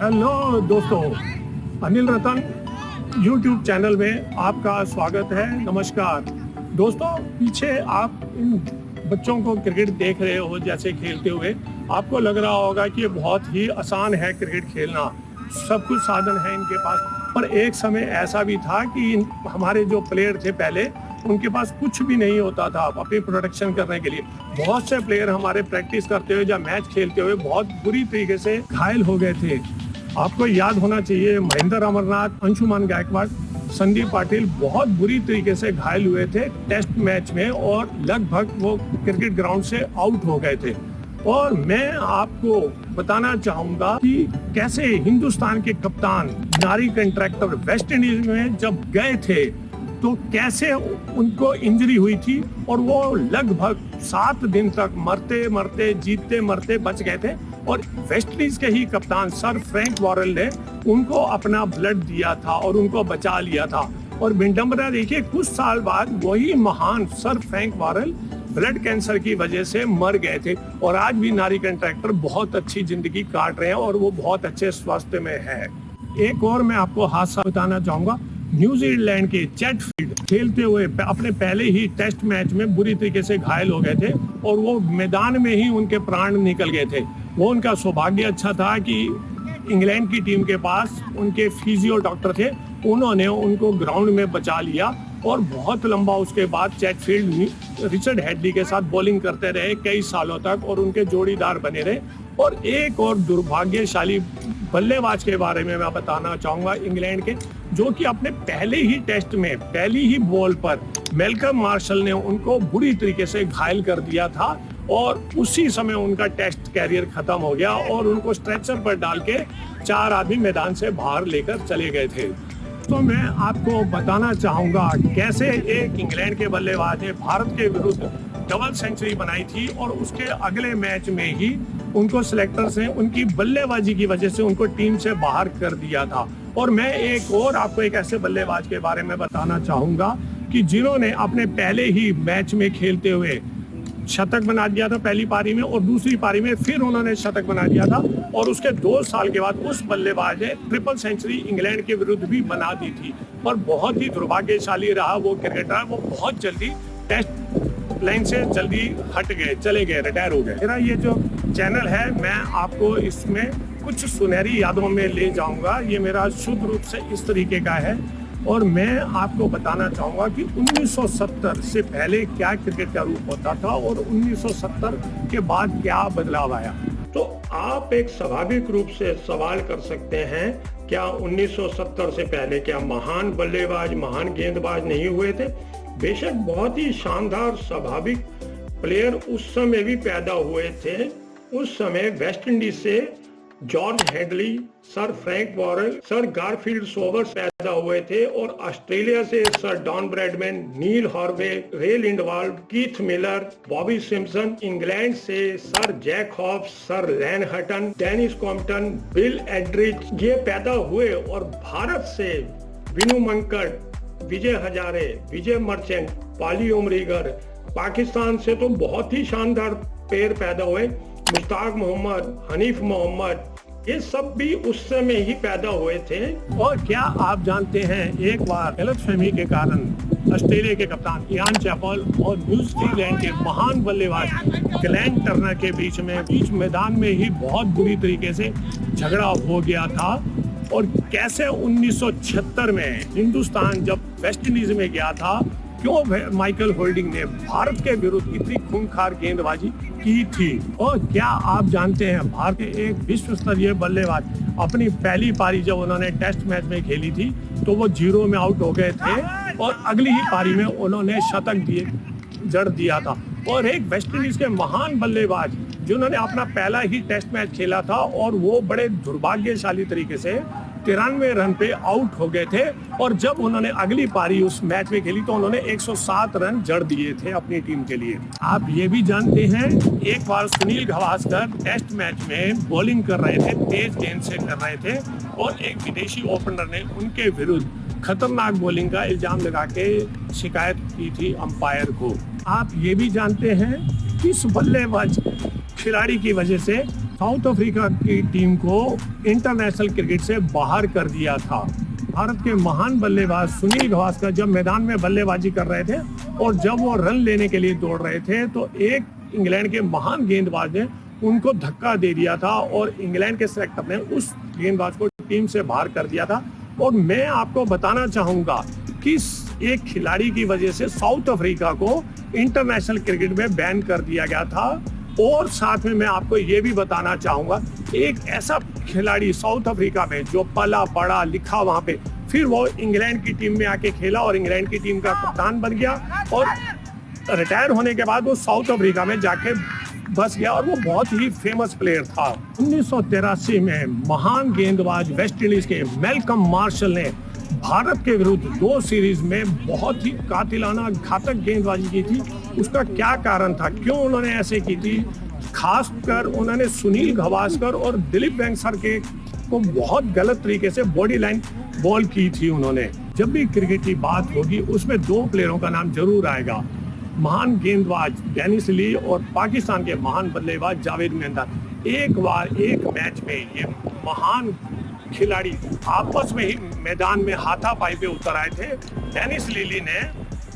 Hello दोस्तों, अनिल रतन YouTube channel में आपका स्वागत है। नमस्कार दोस्तों, पीछे आप इन बच्चों को क्रिकेट देख रहे हो जैसे खेलते हुए। आपको लग रहा होगा कि ये बहुत ही आसान है क्रिकेट खेलना, सब कुछ साधन है इनके पास। पर एक समय ऐसा भी था कि हमारे जो प्लेयर थे पहले, उनके पास कुछ भी नहीं होता था अपनी प्रोटेक्शन करने के लिए। बहुत से प्लेयर हमारे प्रैक्टिस करते हुए या मैच खेलते हुए बहुत बुरी तरीके से घायल हो गए थे। आपको याद होना चाहिए, महेंद्र अमरनाथ, अंशुमान गायकवाड़, संदीप पाटिल बहुत बुरी तरीके से घायल हुए थे टेस्ट मैच में और लगभग वो क्रिकेट ग्राउंड से आउट हो गए थे। और मैं आपको बताना चाहूंगा कि कैसे हिंदुस्तान के कप्तान नारी कंट्रैक्टर वेस्ट इंडीज में जब गए थे तो कैसे उनको इंजरी हुई थी और वो लगभग 7 दिन तक मरते मरते जीतते मरते बच गए थे। और वेस्ट इंडीज के ही कप्तान सर फ्रैंक वॉरेल ने उनको अपना ब्लड दिया था और उनको बचा लिया था। और विडंबना देखिए, कुछ साल बाद वही महान sir Frank Worrell blood cancer की वजह से मर गए थे। और आज भी नारी कंट्रैक्टर बहुत अच्छी जिंदगी काट रहे हैं और वो बहुत अच्छे स्वास्थ्य में है। एक और मैं आपको हादसा बताना चाहूंगा। न्यूजीलैंड के चैटफील्ड खेलते हुए अपने पहले ही टेस्ट मैच में बुरी तरीके से घायल हो गए थे और वो मैदान में ही उनके प्राण निकल गए थे। वो उनका सौभाग्य अच्छा था कि इंग्लैंड की टीम के पास उनके फिजियो डॉक्टर थे, उन्होंने उनको ग्राउंड में बचा लिया। और बहुत लंबा उसके बाद चैटफील्ड रिचर्ड हेडली के साथ बॉलिंग करते रहे कई सालों तक और उनके जोड़ीदार बने रहे। और एक और दुर्भाग्यशाली बल्लेबाज के बारे में मैं बताना चाहूंगा इंग्लैंड के, जो कि अपने पहले ही टेस्ट में पहली ही बॉल पर मैल्कम मार्शल ने उनको बुरी तरीके से घायल कर दिया था और उसी समय उनका टेस्ट कैरियर खत्म हो गया और उनको स्ट्रेचर पर डाल के 4 आदमी मैदान से बाहर लेकर चले गए थे। तो मैं आपको बताना चाहूंगा कैसे एक इंग्लैंड के बल्लेबाज ने भारत के विरुद्ध डबल सेंचुरी बनाई थी और उसके अगले मैच में ही उनको सिलेक्टर्स ने उनकी बल्लेबाजी की वजह से उनको टीम से बाहर कर दिया था। और मैं एक और आपको एक ऐसे बल्लेबाज के बारे में बताना चाहूंगा कि जिन्होंने अपने पहले ही मैच में खेलते हुए शतक बना दिया था पहली पारी में और दूसरी पारी में फिर उन्होंने शतक बना दिया था। और उसके 2 साल के बाद उस बल्लेबाज ने ट्रिपल सेंचुरी इंग्लैंड के विरुद्ध भी बना दी थी। पर बहुत ही दुर्भाग्यशाली रहा वो क्रिकेटर, वो बहुत जल्दी टेस्ट लाइन से जल्दी हट गए, चले गए, रिटायर हो गए। मेरा ये जो चैनल है, मैं आपको इसमें कुछ सुनहरी यादों में ले जाऊंगा। ये मेरा शुद्ध रूप से इस तरीके का है और मैं आपको बताना चाहूंगा कि 1970 से पहले क्या क्रिकेट का रूप होता था और 1970 के बाद क्या बदलाव आया। तो आप एक स्वाभाविक रूप से सवाल कर सकते हैं, क्या 1970 से पहले क्या महान बल्लेबाज, महान गेंदबाज नहीं हुए थे? बेशक बहुत ही शानदार स्वाभाविक प्लेयर उस समय भी पैदा हुए थे। उस समय वेस्ट इंडीज से George Headley, sir Frank Worrell, sir Garfield Sobers पैदा हुए थे और ऑस्ट्रेलिया से sir Don Bradman, Neil Harvey, Ray Lindwall, Keith Miller, Bobby Simpson. England से sir Jack Hobbs, sir Len Hutton, Denis Compton, Bill Edrich, ये पैदा हुए। और भारत से विनू मंकड़, विजय हजारे, विजय मर्चेंट, पाली उमरीगर। पाकिस्तान से तो बहुत ही शानदार प्लेयर पैदा हुए, मुश्ताक मोहम्मद, हनीफ मोहम्मद, ये सब भी उस समय ही पैदा हुए थे। और क्या आप जानते हैं, एक बार गलतफहमी के कारण ऑस्ट्रेलिया के कप्तान इयान चैपल और न्यूजीलैंड के महान बल्लेबाज ग्लेन टर्नर के बीच मैदान में ही बहुत बुरी तरीके से झगड़ा हो गया था। और कैसे 1976 में हिंदुस्तान जब वेस्ट इंडीज में गया था, क्यों माइकल होल्डिंग ने भारत के विरुद्ध इतनी खूंखार गेंदबाजी की थी। और क्या आप जानते हैं, भारत के एक विश्व स्तरीय बल्लेबाज अपनी पहली पारी जब उन्होंने टेस्ट मैच में खेली थी तो वो 0 में आउट हो गए थे और अगली ही पारी में उन्होंने शतक जड़ दिया था। और एक वेस्ट इंडीज के महान बल्लेबाज जिन्होंने अपना पहला ही टेस्ट मैच खेला था और वो बड़े दुर्भाग्यशाली तरीके से 93 रन पे आउट हो गए थे। और जब उन्होंने अगली पारी उस मैच में खेली तो उन्होंने 107 रन जड़ दिए थे अपनी टीम के लिए। आप ये भी जानते हैं, एक बार सुनील गावस्कर टेस्ट मैच में बॉलिंग कर रहे थे, तेज गेंद से कर रहे थे और एक विदेशी ओपनर ने उनके विरुद्ध खतरनाक बॉलिंग का इल्जाम लगा के शिकायत की थी अंपायर को। आप ये भी जानते हैं, इस बल्लेबाज खिलाड़ी की वजह से साउथ अफ्रीका की टीम को इंटरनेशनल क्रिकेट से बाहर कर दिया था। भारत के महान बल्लेबाज सुनील गावस्कर जब मैदान में बल्लेबाजी कर रहे थे और जब वो रन लेने के लिए दौड़ रहे थे तो एक इंग्लैंड के महान गेंदबाज ने उनको धक्का दे दिया था और इंग्लैंड के सेलेक्टर ने उस गेंदबाज को टीम से बाहर कर दिया था। और मैं आपको बताना चाहूंगा कि एक खिलाड़ी की वजह से साउथ अफ्रीका को इंटरनेशनल क्रिकेट में बैन कर दिया गया था। और साथ में मैं आपको ये भी बताना चाहूंगा, एक ऐसा खिलाड़ी साउथ अफ्रीका में जो पला पढ़ा लिखा वहां पे, फिर वो इंग्लैंड की टीम में आके खेला और इंग्लैंड की टीम का कप्तान बन गया और रिटायर होने के बाद वो साउथ अफ्रीका में जाके बस गया और वो बहुत ही फेमस प्लेयर था। 1983 में महान गेंदबाज वेस्ट इंडीज के मैल्कम मार्शल ने भारत के विरुद्ध 2 सीरीज में बहुत ही कातिलाना घातक गेंदबाजी की थी। उसका क्या कारण था, क्यों उन्होंने ऐसे की थी? खासकर उन्होंने सुनील गावस्कर और दिलीप वेंगसर के को बहुत गलत तरीके से बॉडी लाइन बॉल की थी उन्होंने। जब भी क्रिकेट की बात होगी उसमें 2 प्लेयरों का नाम जरूर आएगा, महान गेंदबाज डेनिस ली और पाकिस्तान के महान बल्लेबाज जावेद मियांदाद। एक बार एक मैच में ये महान खिलाड़ी आपस में ही मैदान में हाथापाई पे उतर आए थे। डेनिस लीली ने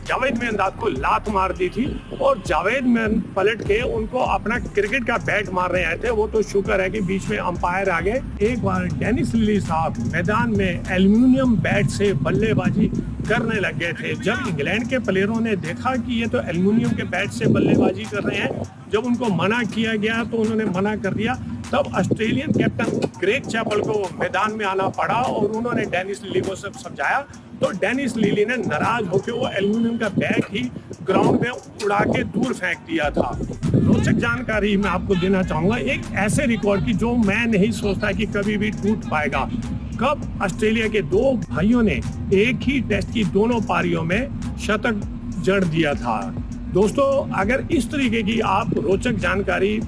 जावेद मियांदाद को लात मार दी थी और जावेद मियांदाद पलट के उनको अपना क्रिकेट का बैट मारने आए थे। वो तो शुक्र है कि बीच में अंपायर आ गए। एक बार डेनिस लीली साहब मैदान में एल्युमिनियम बैट से बल्लेबाजी करने लग गए थे। जब इंग्लैंड के प्लेयरों ने देखा कि ये तो एल्युमिनियम के बैट से बल्लेबाजी कर रहे हैं, जब उनको मना किया गया तो उन्होंने मना कर दिया। तब ऑस्ट्रेलियन कैप्टन ग्रेग चैपल को मैदान में आना पड़ा और उन्होंने डेनिस लीली को सब समझाया। तो डेनिस लीली ने नाराज होकर वो एल्युमिनियम का बैट ही ग्राउंड में उड़ा के दूर फेंक दिया था। रोचक जानकारी मैं आपको देना चाहूंगा, एक ऐसे रिकॉर्ड की जो मैं नहीं सोचता कि कभी भी टूट पाएगा। कब ऑस्ट्रेलिया के 2 भाइयों ने एक ही टेस्ट की दोनों पारियों में शतक जड़ दिया था। दोस्तों, अगर इस तरीके की आप रोचक जानकारी,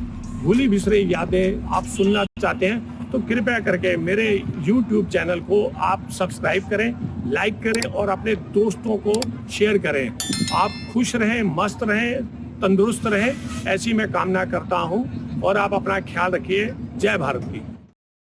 भूली बिसरी यादें आप सुनना चाहते हैं तो कृपया करके मेरे YouTube चैनल को आप सब्सक्राइब करें, लाइक करें और अपने दोस्तों को शेयर करें। आप खुश रहें, मस्त रहें, तंदुरुस्त रहें, ऐसी मैं कामना करता हूं और आप अपना ख्याल रखिए। जय भारत की।